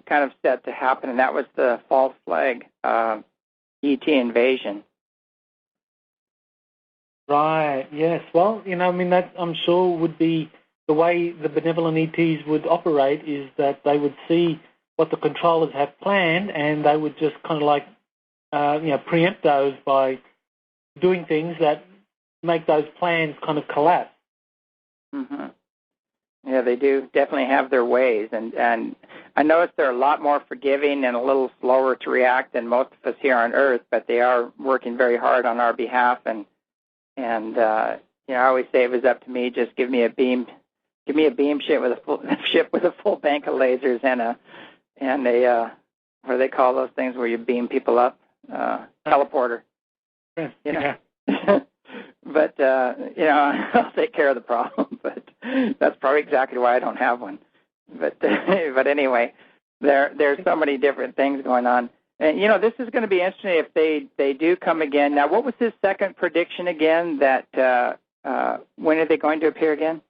kind of set to happen, and that was the false flag ET invasion. Right, yes. Well, that I'm sure would be the way the benevolent ETs would operate, is that they would see what the controllers have planned, and they would just kind of like, preempt those by doing things that make those plans kind of collapse. Mm-hmm. Yeah, they do definitely have their ways, and I notice they're a lot more forgiving and a little slower to react than most of us here on Earth, but they are working very hard on our behalf, and I always say, if it's up to me, just give me a beam ship with a full bank of lasers and a what do they call those things where you beam people up? Teleporter. Yeah. But I'll take care of the problem. But that's probably exactly why I don't have one. But anyway, there's so many different things going on. And this is going to be interesting if they do come again. Now, what was his second prediction again? That when are they going to appear again?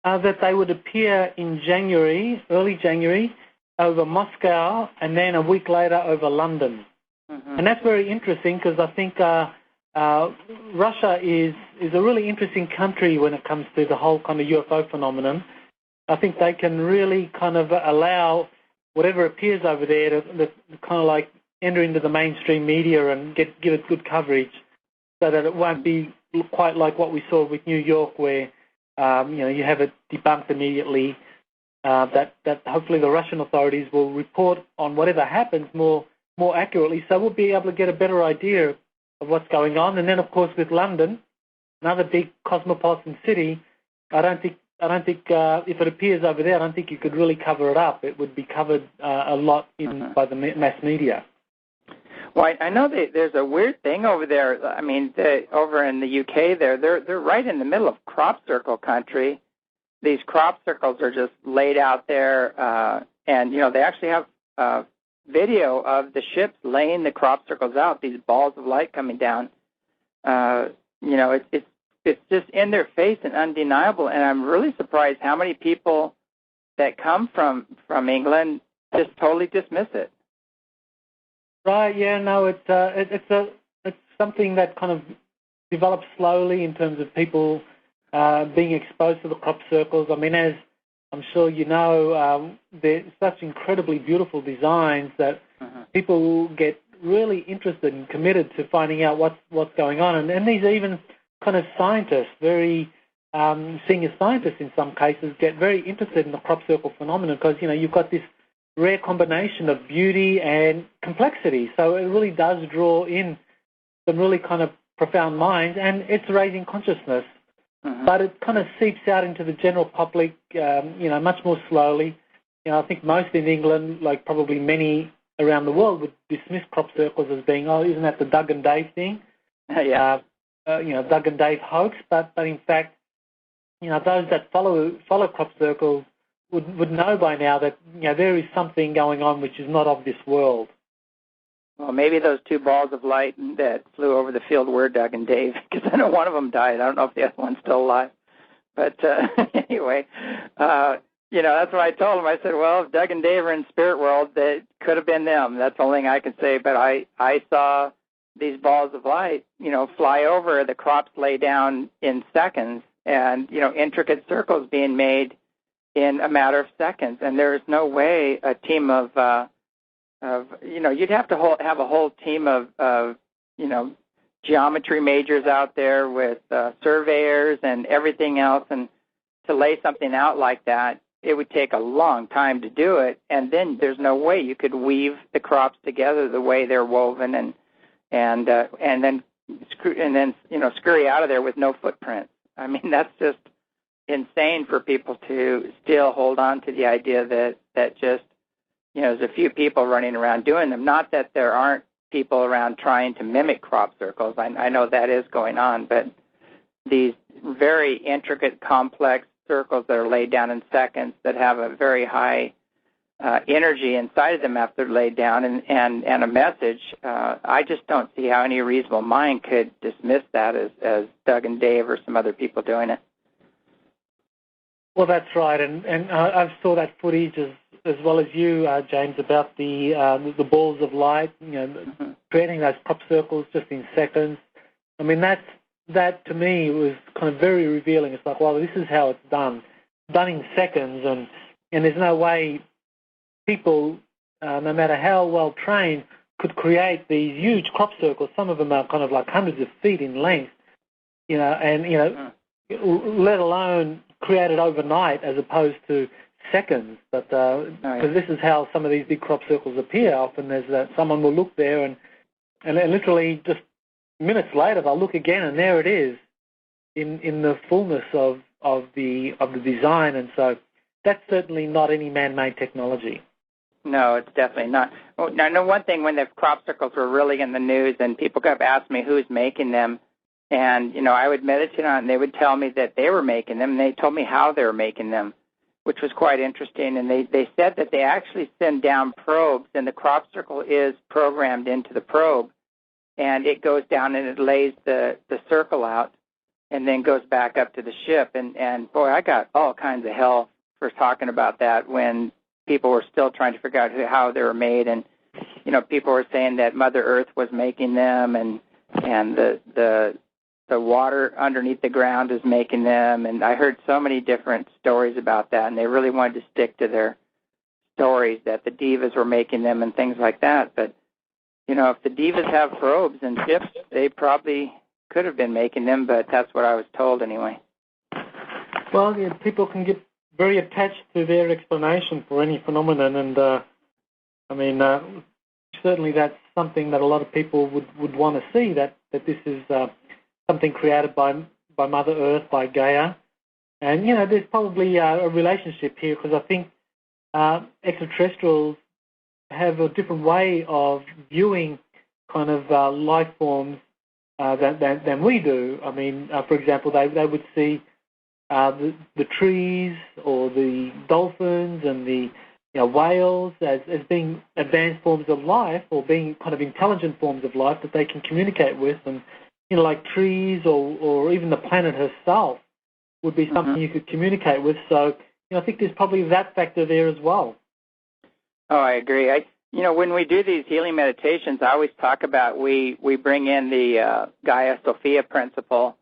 That they would appear in January, early January, over Moscow, and then a week later over London. Mm-hmm. And that's very interesting, because I think Russia is a really interesting country when it comes to the whole kind of UFO phenomenon. I think they can really kind of allow whatever appears over there to kind of like enter into the mainstream media and give it good coverage, so that it won't be quite like what we saw with New York, where you have it debunked immediately. That hopefully the Russian authorities will report on whatever happens more accurately, so we'll be able to get a better idea of what's going on. And then, of course, with London, another big cosmopolitan city, I don't think if it appears over there, I don't think you could really cover it up. It would be covered a lot by the mass media. Well, I know there's a weird thing over there. I mean, over in the UK, they're right in the middle of crop circle country. These crop circles are just laid out there, and they actually have video of the ships laying the crop circles out. These balls of light coming down. It's just in their face and undeniable. And I'm really surprised how many people that come from England just totally dismiss it. Right. Yeah. No. It's something that kind of develops slowly in terms of people being exposed to the crop circles. I mean, as I'm sure you know, they're such incredibly beautiful designs that people get really interested and committed to finding out what's going on. And these even kind of scientists, very senior scientists in some cases, get very interested in the crop circle phenomenon, because, you've got this rare combination of beauty and complexity. So it really does draw in some really kind of profound minds, and it's raising consciousness. But it kind of seeps out into the general public, much more slowly. I think most in England, like probably many around the world, would dismiss crop circles as being, isn't that the Doug and Dave thing? Yeah. Doug and Dave hoax. But in fact, those that follow crop circles would know by now that there is something going on which is not of this world. Well, maybe those two balls of light that flew over the field were Doug and Dave, because I know one of them died. I don't know if the other one's still alive. But anyway, that's what I told him. I said, well, if Doug and Dave are in spirit world, that could have been them. That's the only thing I can say. But I saw these balls of light, fly over, the crops lay down in seconds, and, intricate circles being made in a matter of seconds. And there is no way a team of you'd have to have a whole team of geometry majors out there with surveyors and everything else, and to lay something out like that, it would take a long time to do it. And then there's no way you could weave the crops together the way they're woven, and then scurry out of there with no footprint. I mean, that's just insane for people to still hold on to the idea that just there's a few people running around doing them. Not that there aren't people around trying to mimic crop circles. I know that is going on, but these very intricate, complex circles that are laid down in seconds, that have a very high energy inside of them after they're laid down, and a message, I just don't see how any reasonable mind could dismiss that as Doug and Dave or some other people doing it. Well, that's right, and I saw that footage as well as you, James, about the balls of light, creating those crop circles just in seconds. I mean, that to me was kind of very revealing. It's like, well, this is how it's done in seconds, and there's no way people, no matter how well trained, could create these huge crop circles. Some of them are kind of like hundreds of feet in length, let alone created overnight as opposed to seconds. But because this is how some of these big crop circles appear. Often there's someone will look there and literally just minutes later they'll look again and there it is in the fullness of the design. And so that's certainly not any man-made technology. No, it's definitely not. Oh, I know one thing, when the crop circles were really in the news and people kept asking me who's making them, and, I would meditate on it, and they would tell me that they were making them, and they told me how they were making them, which was quite interesting. And they said that they actually send down probes, and the crop circle is programmed into the probe, and it goes down and it lays the circle out and then goes back up to the ship. And boy, I got all kinds of hell for talking about that when people were still trying to figure out how they were made. And, people were saying that Mother Earth was making them, and the water underneath the ground is making them. And I heard so many different stories about that, and they really wanted to stick to their stories that the divas were making them and things like that. But, if the divas have probes and ships, they probably could have been making them, but that's what I was told anyway. Well, people can get very attached to their explanation for any phenomenon, and certainly that's something that a lot of people would want to see, that this is something created by Mother Earth, by Gaia. And, there's probably a relationship here, because I think extraterrestrials have a different way of viewing kind of life forms than we do. I mean, for example, they would see the trees or the dolphins and the whales as being advanced forms of life, or being kind of intelligent forms of life that they can communicate with. And, like trees or even the planet herself would be something you could communicate with. So, I think there's probably that factor there as well. Oh, I agree. When we do these healing meditations, I always talk about we bring in the Gaia Sophia principle,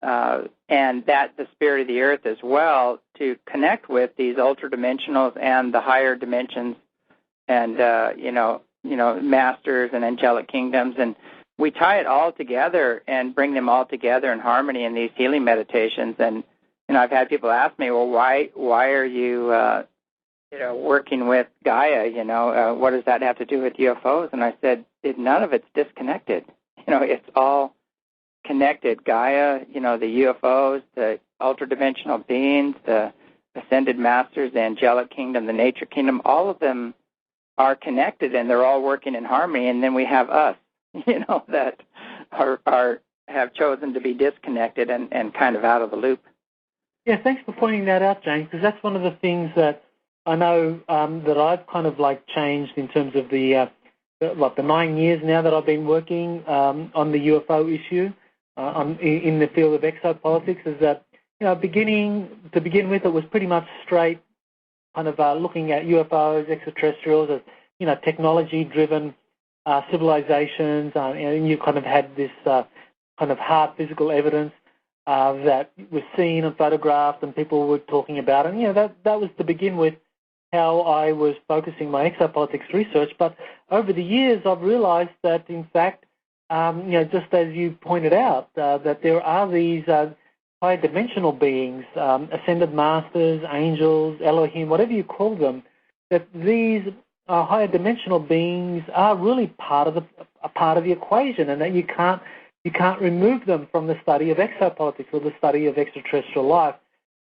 and that the spirit of the earth as well, to connect with these ultra-dimensionals and the higher dimensions, and masters and angelic kingdoms, and we tie it all together and bring them all together in harmony in these healing meditations. And I've had people ask me, well, why are you working with Gaia? What does that have to do with UFOs? And I said, none of it's disconnected. It's all connected. Gaia, the UFOs, the ultra-dimensional beings, the ascended masters, the angelic kingdom, the nature kingdom, all of them are connected, and they're all working in harmony. And then we have us, that have chosen to be disconnected and kind of out of the loop. Yeah, thanks for pointing that out, James, because that's one of the things that I know that I've kind of changed in terms of the 9 years now that I've been working on the UFO issue in the field of exopolitics, is that, to begin with, it was pretty much straight kind of looking at UFOs, extraterrestrials as, technology-driven civilizations, and you kind of had this kind of hard physical evidence that was seen and photographed and people were talking about. And, that was to begin with how I was focusing my exopolitics research. But over the years, I've realized that, in fact, just as you pointed out, that there are these higher dimensional beings, ascended masters, angels, Elohim, whatever you call them, that these higher dimensional beings are really part of the equation, and that you can't remove them from the study of exopolitics or the study of extraterrestrial life.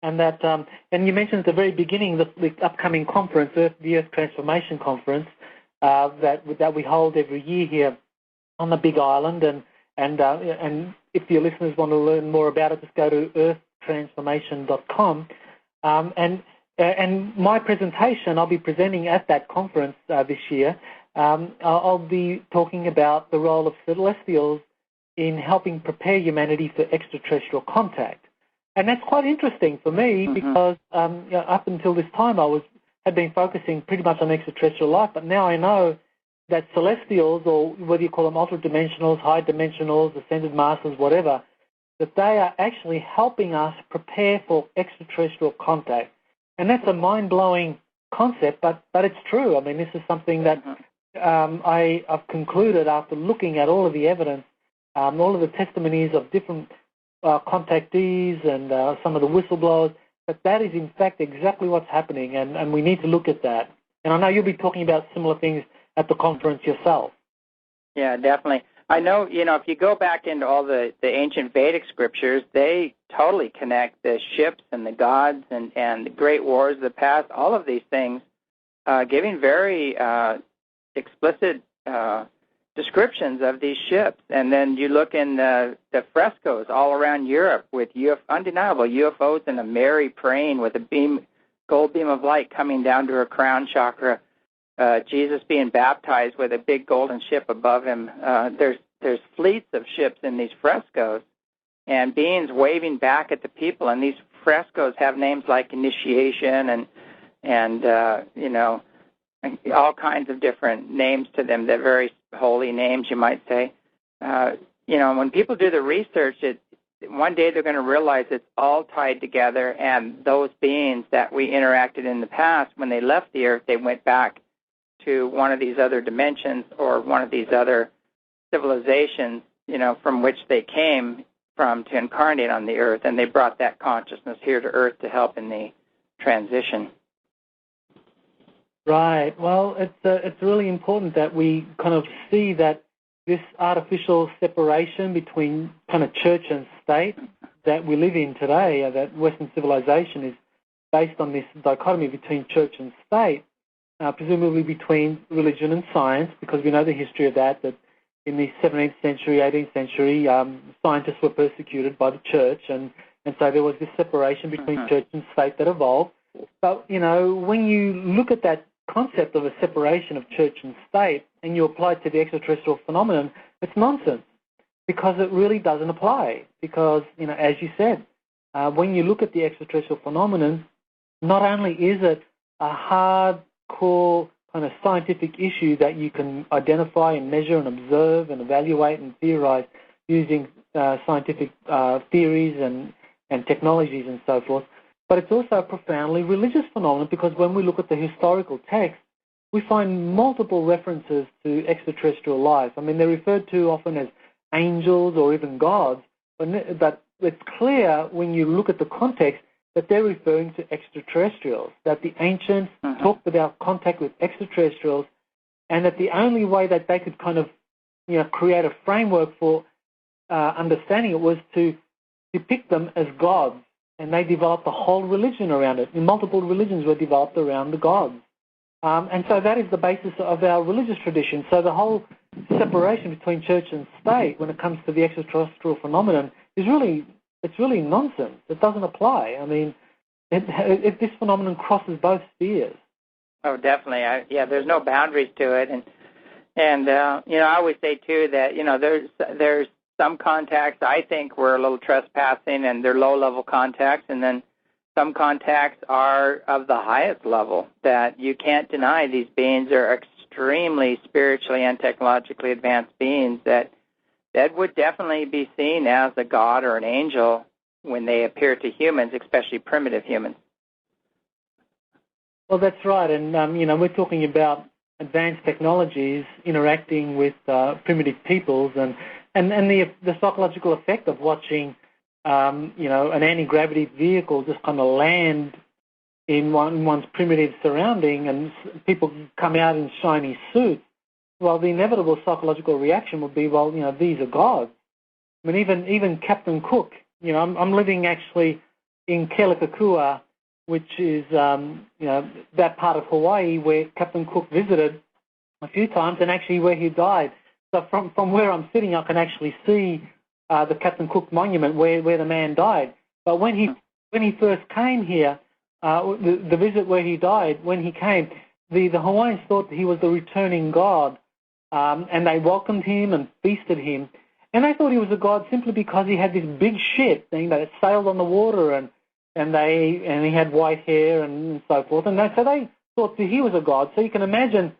And that, and you mentioned at the very beginning the upcoming conference, the Earth Transformation Conference, that we hold every year here on the Big Island. And if your listeners want to learn more about it, just go to earthtransformation.com. And my presentation, I'll be presenting at that conference this year. I'll be talking about the role of celestials in helping prepare humanity for extraterrestrial contact. And that's quite interesting for me because up until this time I was had been focusing pretty much on extraterrestrial life, but now I know that celestials, or whether you call them ultra-dimensionals, high-dimensionals, ascended masters, whatever, that they are actually helping us prepare for extraterrestrial contact. And that's a mind-blowing concept, but it's true. I mean, this is something that I've concluded after looking at all of the evidence, all of the testimonies of different contactees and some of the whistleblowers, that is in fact exactly what's happening, and we need to look at that. And I know you'll be talking about similar things at the conference yourself. Yeah, definitely. I know, if you go back into all the ancient Vedic scriptures, they totally connect the ships and the gods and the great wars of the past, all of these things, giving very explicit descriptions of these ships. And then you look in the frescoes all around Europe with undeniable UFOs and a Mary praying with a gold beam of light coming down to her crown chakra, Jesus being baptized with a big golden ship above him. There's fleets of ships in these frescoes and beings waving back at the people. And these frescoes have names like initiation and all kinds of different names to them. They're very holy names, you might say. When people do the research, one day they're going to realize it's all tied together, and those beings that we interacted in the past, when they left the Earth, they went back to one of these other dimensions or one of these other civilizations, from which they came from to incarnate on the Earth, and they brought that consciousness here to Earth to help in the transition. Right. Well, it's really important that we kind of see that this artificial separation between kind of church and state that we live in today, that Western civilization is based on this dichotomy between church and state, presumably between religion and science, because we know the history of that in the 17th century, 18th century, scientists were persecuted by the church, and so there was this separation between church and state that evolved. But, when you look at that concept of a separation of church and state and you apply it to the extraterrestrial phenomenon, it's nonsense, because it really doesn't apply. Because, as you said, when you look at the extraterrestrial phenomenon, not only is it a hardcore kind of scientific issue that you can identify and measure and observe and evaluate and theorize using scientific theories and technologies and so forth, but it's also a profoundly religious phenomenon, because when we look at the historical text, we find multiple references to extraterrestrial life. I mean, they're referred to often as angels or even gods, but it's clear when you look at the context that they're referring to extraterrestrials, that the ancients talked about contact with extraterrestrials, and that the only way that they could kind of create a framework for understanding it was to depict them as gods. And they developed a whole religion around it. And multiple religions were developed around the gods. And so that is the basis of our religious tradition. So the whole separation between church and state when it comes to the extraterrestrial phenomenon is really nonsense. It doesn't apply. I mean, this phenomenon crosses both spheres. Oh, definitely. There's no boundaries to it. And I always say, too, that, there's some contacts I think were a little trespassing, and they're low-level contacts, and then some contacts are of the highest level that you can't deny. These beings are extremely spiritually and technologically advanced beings that would definitely be seen as a god or an angel when they appear to humans, especially primitive humans. Well, that's right, and we're talking about advanced technologies interacting with primitive peoples, and the psychological effect of watching, an anti-gravity vehicle just kind of land in one's primitive surrounding, and people come out in shiny suits. Well, the inevitable psychological reaction would be, well, these are gods. I mean, even Captain Cook. I'm living actually in Kealakekua, which is that part of Hawaii where Captain Cook visited a few times, and actually where he died. So from where I'm sitting, I can actually see the Captain Cook monument where the man died. But when he first came here, the visit where he died, when he came, the Hawaiians thought that he was the returning god, and they welcomed him and feasted him. And they thought he was a god simply because he had this big ship thing that sailed on the water, and he had white hair and so forth. And so they thought that he was a god. So you can imagine